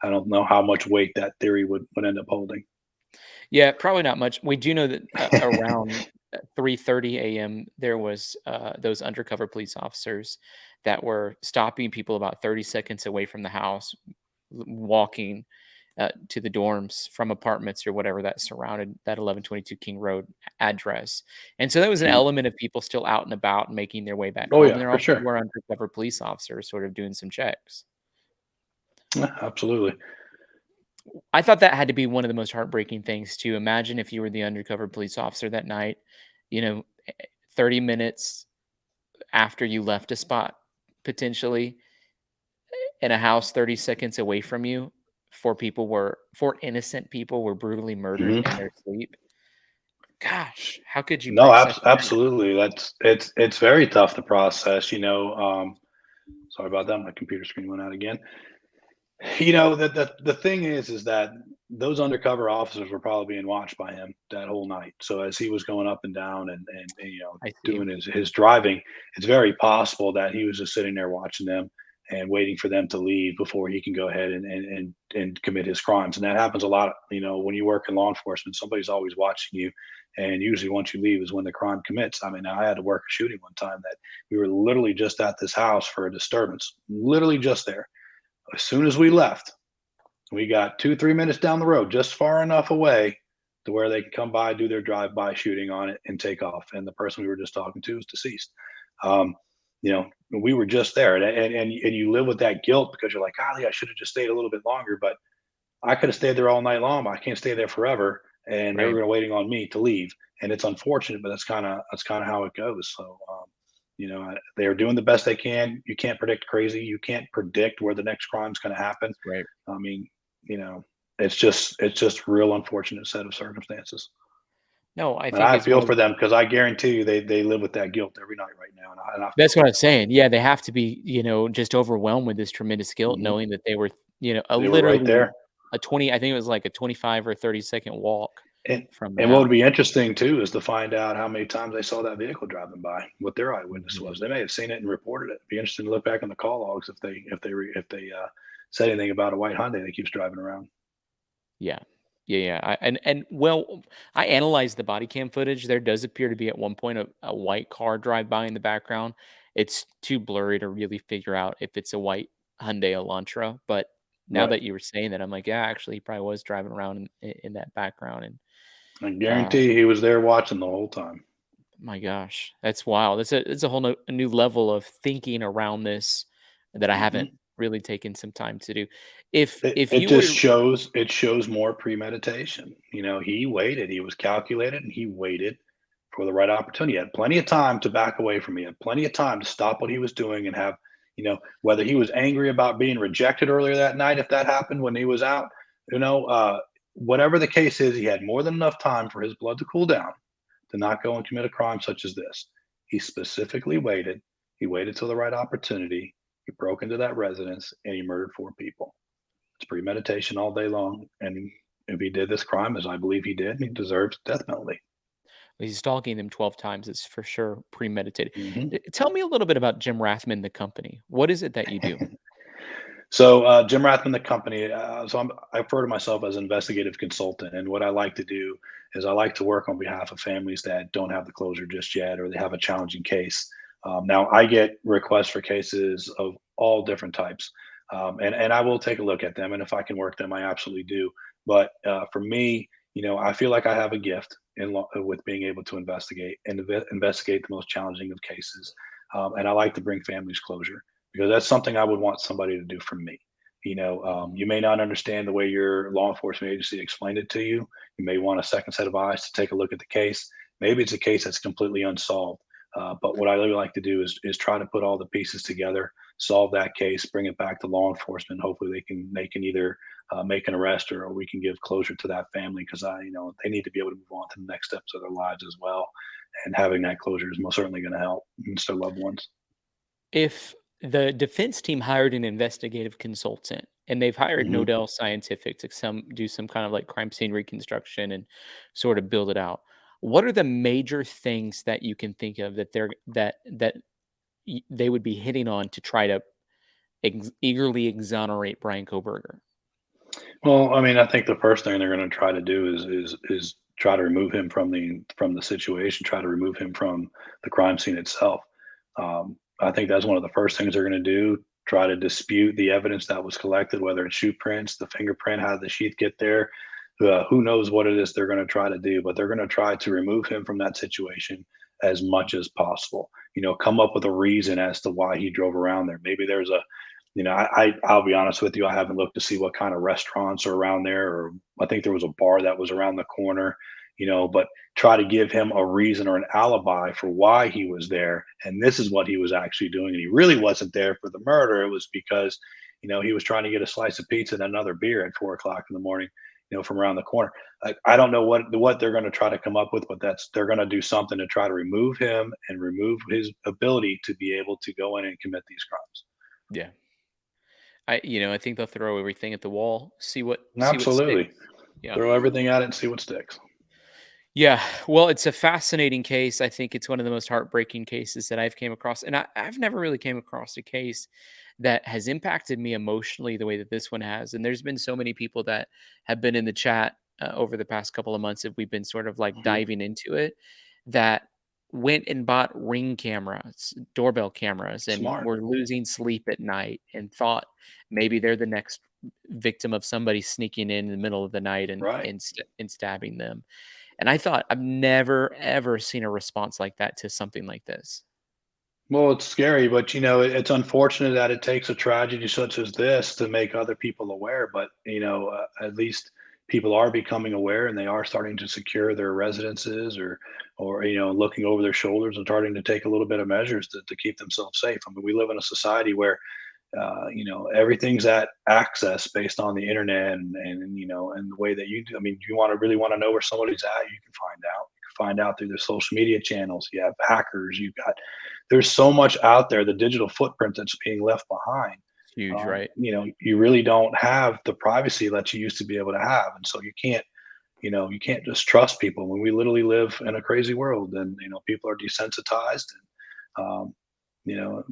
I don't know how much weight that theory would end up holding. Yeah, probably not much. We do know that around 3:30 a.m. there was those undercover police officers that were stopping people about 30 seconds away from the house, walking to the dorms from apartments or whatever that surrounded that 1122 King Road address. And so there was an Mm. element of people still out and about and making their way back Oh home. And yeah, there for also sure. were undercover police officers sort of doing some checks. Yeah, absolutely. I thought that had to be one of the most heartbreaking things to imagine if you were the undercover police officer that night, you know, 30 minutes after you left a spot, potentially in a house 30 seconds away from you, four innocent people were brutally murdered in Hmm. their sleep. Gosh, how could you No, process that? absolutely. It's very tough to process. Sorry about that. My computer screen went out again. The thing is that those undercover officers were probably being watched by him that whole night. So as he was going up and down and I see. doing his driving, it's very possible that he was just sitting there watching them and waiting for them to leave before he can go ahead and commit his crimes. And that happens a lot. When you work in law enforcement, somebody's always watching you. And usually once you leave is when the crime commits. I mean, I had to work a shooting one time that we were literally just at this house for a disturbance, literally just there. As soon as we left, we got 2, 3 minutes down the road, just far enough away to where they can come by, do their drive-by shooting on it, and take off. And the person we were just talking to is deceased. Um, we were just there, and you live with that guilt because you're like, golly, I should have just stayed a little bit longer, but I could have stayed there all night long, but I can't stay there forever. And they Right. were waiting on me to leave, and it's unfortunate, but that's kind of how it goes. So, they're doing the best they can. You can't predict crazy. You can't predict where the next crime's going to happen. That's right. I mean, you know, it's just real unfortunate set of circumstances. No, I And think I it's feel one of for them because I guarantee you they live with that guilt every night right now, and I feel that's what the I was same way. saying. Yeah, they have to be, just overwhelmed with this tremendous guilt Mhm. knowing that they were, a They were right literally there. a 20 I think it was like a 25 or 30-second walk And from the and what would be house. interesting too is to find out how many times they saw that vehicle driving by, what their eyewitness was. Mhm. They may have seen it and reported it. It'd be interesting to look back on the call logs if they said anything about a white Hyundai that keeps driving around. Yeah. Yeah, yeah, well, I analyzed the body cam footage. There does appear to be at one point a white car drive by in the background. It's too blurry to really figure out if it's a white Hyundai Elantra, but now Right. that you were saying that, I'm like, yeah, actually, he probably was driving around in that background, and, I uh, guarantee he was there watching the whole time. my gosh, that's wild. It's a whole a new level of thinking around this that I haven't Mhm. really taken some time to do. It If it you just were shows more premeditation. He waited, he was calculated, and he waited for the right opportunity. He had plenty of time to back away from me. He had plenty of time to stop what he was doing and have, whether he was angry about being rejected earlier that night, if that happened when he was out, you know, uh, whatever the case is, he had more than enough time for his blood to cool down to not go and commit a crime such as this. He specifically waited. He waited till the right opportunity. He broke into that residence and he murdered 4 people. It's premeditation all day long. And if he did this crime, as I believe he did, he deserves death penalty. he's stalking them 12 times, it's for sure premeditated. Hmm. Tell me a little bit about Jim Rathman, the company. What is it that you do? So, Jim Rathman, the company, I refer to myself as investigative consultant. And what I like to do is I like to work on behalf of families that don't have the closure just yet, or they have a challenging case. Now, I get requests for cases of all different types, and I will take a look at them. And if I can work them, I absolutely do. But for me, I feel like I have a gift with being able to investigate and investigate the most challenging of cases. And I like to bring families closure because that's something I would want somebody to do for me. Mhm. You may not understand the way your law enforcement agency explained it to you. You may want a second set of eyes to take a look at the case. Maybe it's a case that's completely unsolved. But what I really like to do is try to put all the pieces together, solve that case, bring it back to law enforcement. Hopefully, they can either make an arrest, or we can give closure to that family because they need to be able to move on to the next steps of their lives as well. And having that closure is most certainly going to help their loved ones. If the defense team hired an investigative consultant and they've hired Mhm. Nodell Scientific to do some kind of like crime scene reconstruction and sort of build it out, what are the major things that you can think of that they would be hitting on to try to eagerly exonerate Brian Kohberger? Well, I mean, I think the first thing they're going to try to do is try to remove him from the situation, try to remove him from the crime scene itself. I think that's one of the first things they're going to do. Try to dispute the evidence that was collected, whether it's shoe prints, the fingerprint, how did the sheath get there. Who knows what it is they're going to try to do, but they're going to try to remove him from that situation as much as possible. Come up with a reason as to why he drove around there. Maybe there's a I'll be honest with you. I haven't looked to see what kind of restaurants are around there, or I think there was a bar that was around the corner. But try to give him a reason or an alibi for why he was there, and this is what he was actually doing. And he really wasn't there for the murder. It was because, he was trying to get a slice of pizza and another beer at 4 o'clock in the morning, from around the corner. I don't know what they're going to try to come up with, but they're going to do something to try to remove him and remove his ability to be able to go in and commit these crimes. Yeah. I think they'll throw everything at the wall, see what sticks. Absolutely. Yeah. Throw everything at it and see what sticks. Yeah, well, it's a fascinating case. I think it's one of the most heartbreaking cases that I've came across, and I've never really came across a case that has impacted me emotionally the way that this one has. And there's been so many people that have been in the chat over the past couple of months, if we've been sort of like Mhm. diving into it, that went and bought ring cameras, doorbell cameras, and Smart. were losing sleep at night and thought maybe they're the next victim of somebody sneaking in the middle of the night and Right. and stabbing them. And I thought, I've never, ever seen a response like that to something like this. Well, it's scary, but it's unfortunate that it takes a tragedy such as this to make other people aware. But at least people are becoming aware, and they are starting to secure their residences, or looking over their shoulders and starting to take a little bit of measures to keep themselves safe. I mean, we live in a society where everything's at access based on the internet, and the way that you do. I mean, you really want to know where somebody's at, you can find out. You can find out through their social media channels. You have hackers. There's so much out there, the digital footprint that's being left behind. It's huge, right? You really don't have the privacy that you used to be able to have. And so you can't just trust people when we literally live in a crazy world, and people are desensitized.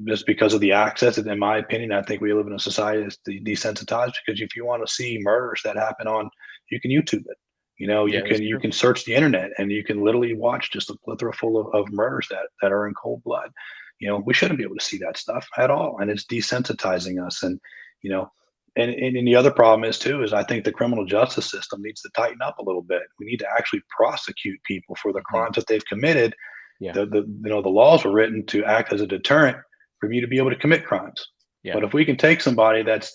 Just because of the access. And in my opinion, I think we live in a society that's desensitized, because if you want to see murders that happen you can YouTube it. Yeah, You that's can you true. can search the internet, and you can literally watch just a plethora full of murders that are in cold blood. We shouldn't be able to see that stuff at all, and it's desensitizing us. And you know, and the other problem is too is I think the criminal justice system needs to tighten up a little bit. We need to actually prosecute people for the Mhm. crimes that they've committed. Yeah, The laws were written to act as a deterrent for you to be able to commit crimes. yeah, But if we can take somebody that's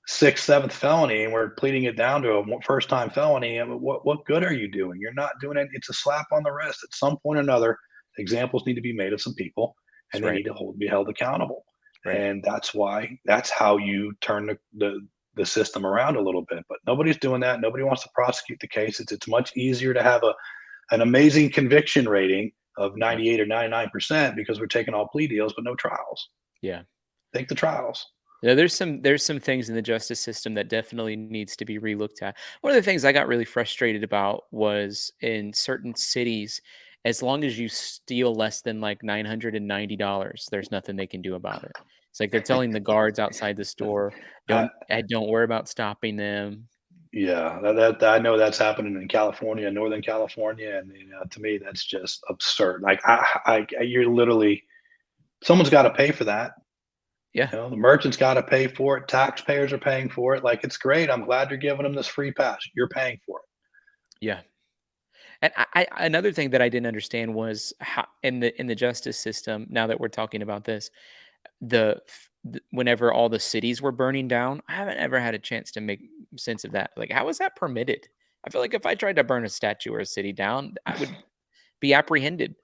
sixth, seventh felony, and we're pleading it down to a first time felony, I mean, what good are you doing? You're not doing it. It's a slap on the wrist. At some point or another, examples need to be made of some people, that's and they right, need to be held accountable. right. And that's how you turn the system around a little bit. But nobody's doing that. Nobody wants to prosecute the case. It's much easier to have an amazing conviction rating of Yeah, 98 or 99% because we're taking all plea deals but no trials. yeah. Take the trials. There's some things in the justice system that definitely needs to be relooked at. One of the things I got really frustrated about was in certain cities, as long as you steal less than like $990, there's nothing they can do about it. It's like they're telling the guards outside the store, I, don't worry about stopping them." yeah, that I know that's happening in California, Northern California, and to me that's just absurd. Like you're literally someone's got to pay for that. Yeah, The merchant's got to pay for it. Taxpayers are paying for it. Like it's great. I'm glad you're giving them this free pass. You're paying for it. yeah. And another thing that I didn't understand was how in the justice system, now that we're talking about this, whenever all the cities were burning down, I haven't ever had a chance to make sense of that. Like, how is that permitted? I feel like if I tried to burn a statue or a city down, I would be apprehended.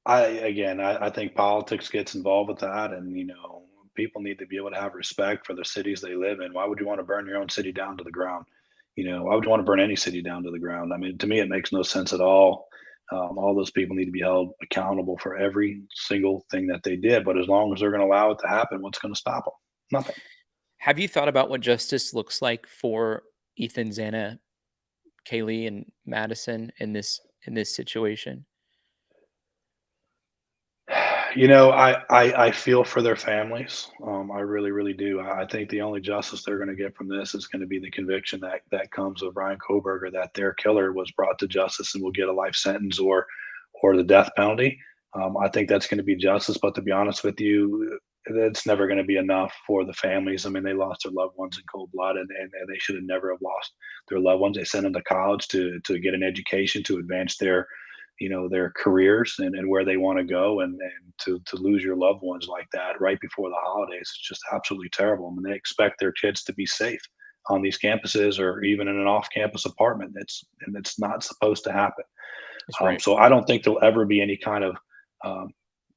I think politics gets involved with that, and people need to be able to have respect for the cities they live in. Why would you want to burn your own city down to the ground? Why would you want to burn any city down to the ground? I mean, to me, it makes no sense at all. All those people need to be held accountable for every single thing that they did. But as long as they're going to allow it to happen, what's going to stop them? Nothing. Have you thought about what justice looks like for Ethan, Xana, Kaylee, and Madison in this situation? I feel for their families. I really, really do. I think the only justice they're going to get from this is going to be the conviction that comes of Ryan Kohberger that their killer was brought to justice and will get a life sentence or the death penalty. I think that's going to be justice. But to be honest with you, it's never going to be enough for the families. I mean, they lost their loved ones in cold blood, and they should have never have lost their loved ones. They sent them to college to get an education to advance their careers and where they want to go, and to lose your loved ones like that right before the holidays, it's just absolutely terrible. I mean, they expect their kids to be safe on these campuses or even in an off-campus apartment. It's not supposed to happen. That's right. So I don't think there'll ever be any kind of um,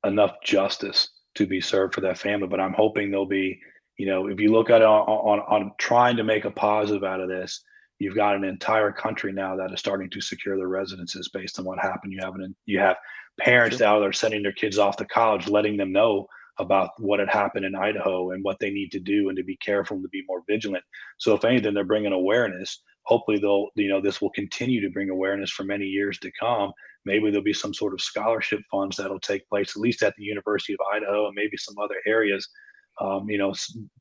enough justice to be served for that family. But I'm hoping there'll be, if you look at it on trying to make a positive out of this, you've got an entire country now that is starting to secure their residences based on what happened. You have parents True. now that are sending their kids off to college, letting them know about what had happened in Idaho and what they need to do and to be careful and to be more vigilant. So if anything, they're bringing awareness. Hopefully this will continue to bring awareness for many years to come. Maybe there'll be some sort of scholarship funds that'll take place, at least at the University of Idaho and maybe some other areas.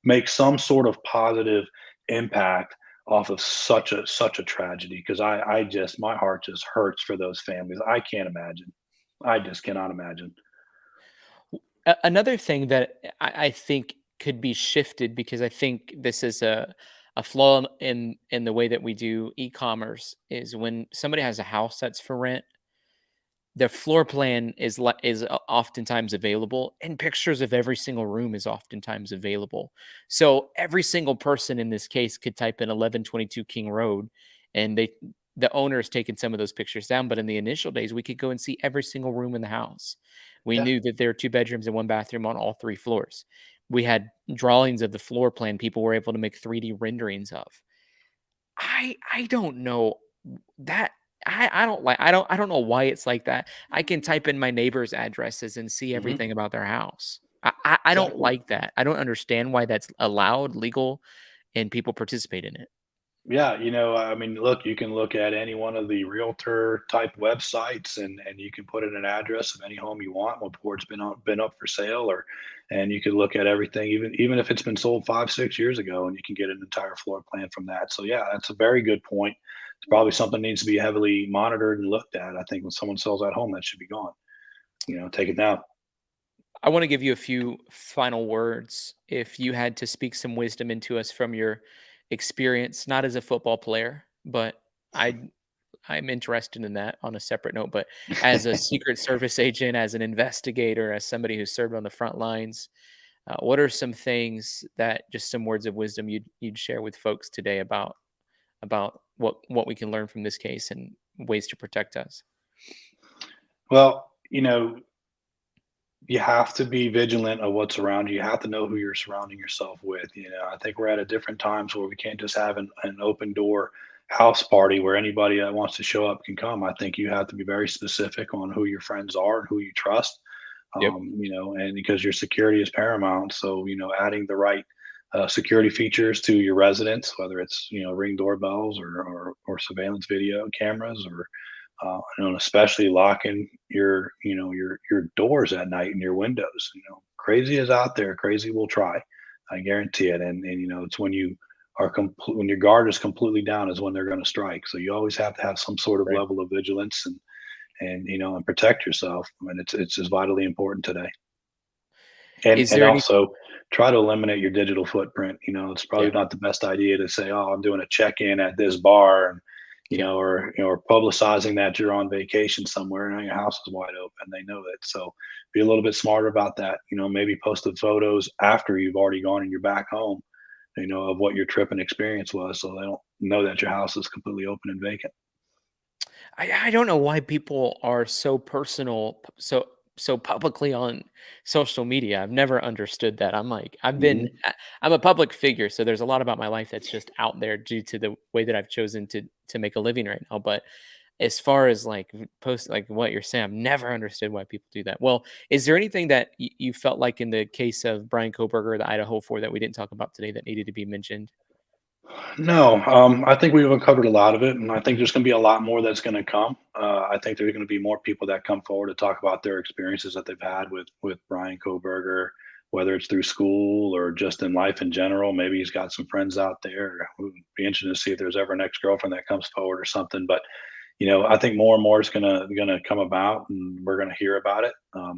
Make some sort of positive impact off of such a tragedy. Because I just my heart just hurts for those families. I can't imagine. I just cannot imagine. Another thing that I think could be shifted because I think this is a flaw in the way that we do e-commerce is when somebody has a house that's for rent, the floor plan is oftentimes available, and pictures of every single room is oftentimes available. So every single person in this case could type in 1122 King Road, and the owner has taken some of those pictures down. But in the initial days, we could go and see every single room in the house. We Yeah. knew that there are two bedrooms and one bathroom on all three floors. We had drawings of the floor plan. People were able to make 3D renderings of. I don't know that I don't know why it's like that. I can type in my neighbor's addresses and see Hmm. everything about their house. I don't Exactly. like that. I don't understand why that's allowed, legal, and people participate in it. Yeah, I mean, look, you can look at any one of the realtor type websites and you can put in an address of any home you want before it's been up for sale, and you can look at everything, even if it's been sold 5, 6 years ago, and you can get an entire floor plan from that. So yeah, that's a very good point. It's probably something that needs to be heavily monitored and looked at. I think when someone sells that home, that should be gone. Take it down. I want to give you a few final words. If you had to speak some wisdom into us from your experience, not as a football player, but I I'm interested in that on a separate note, but as a Secret Service agent, as an investigator, as somebody who served on the front lines, what are some things that just some words of wisdom you'd share with folks today about what we can learn from this case and ways to protect us? Well, you have to be vigilant of what's around you. You have to know who you're surrounding yourself with. I think we're at a different times where we can't just have an open door house party where anybody that wants to show up can come. I think you have to be very specific on who your friends are and who you trust. Yep. And because your security is paramount. So, adding the right security features to your residence, whether it's, ring doorbells or surveillance video cameras especially locking your doors at night and your windows, crazy is out there, crazy will try. I guarantee it. And it's when you are when your guard is completely down is when they're going to strike. So you always have to have some sort of Right. level of vigilance and protect yourself. I mean, it's just vitally important today. And Is and there any also try to eliminate your digital footprint. It's probably Yeah, not the best idea to say, "Oh, I'm doing a check-in at this bar," and yeah. or publicizing that you're on vacation somewhere and your house is wide open. They know it, so be a little bit smarter about that. Maybe post the photos after you've already gone and you're back home. Of what your trip and experience was, so they don't know that your house is completely open and vacant. I don't know why people are so personal, so publicly on social media. I've never understood that. I'm like, Hmm. I'm a public figure, so there's a lot about my life that's just out there due to the way that I've chosen to make a living right now. But as far as like post like what you're saying, I've never understood why people do that. Well, is there anything that you felt like in the case of Brian Kohberger, the Idaho 4 that we didn't talk about today that needed to be mentioned? No, I think we've uncovered a lot of it, and I think there's going to be a lot more that's going to come. I think there's going to be more people that come forward to talk about their experiences that they've had with Brian Kohberger, whether it's through school or just in life in general. Maybe he's got some friends out there. It would be interesting to see if there's ever an ex girlfriend that comes forward or something. But I think more and more is gonna come about, and we're gonna hear about it.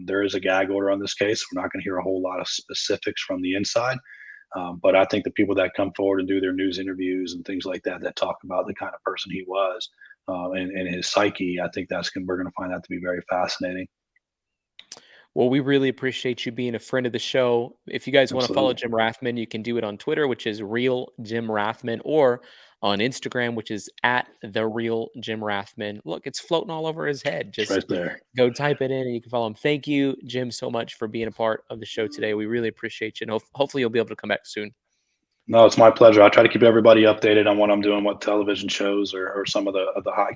There is a gag order on this case. We're not going to hear a whole lot of specifics from the inside. But I think the people that come forward and do their news interviews and things like that, that talk about the kind of person he was and his psyche, I think we're going to find that to be very fascinating. Well, we really appreciate you being a friend of the show. If you guys want to follow Absolutely. Jim Rathman, you can do it on Twitter, which is real Jim Rathman, or on Instagram, which is at the real Jim Rathman. Look, it's floating all over his head. It's Just right there. go type it in and you can follow him. Thank you, Jim, so much for being a part of the show today. We really appreciate you. And hopefully you'll be able to come back soon. No, it's my pleasure. I try to keep everybody updated on what I'm doing, what television shows or some of the hot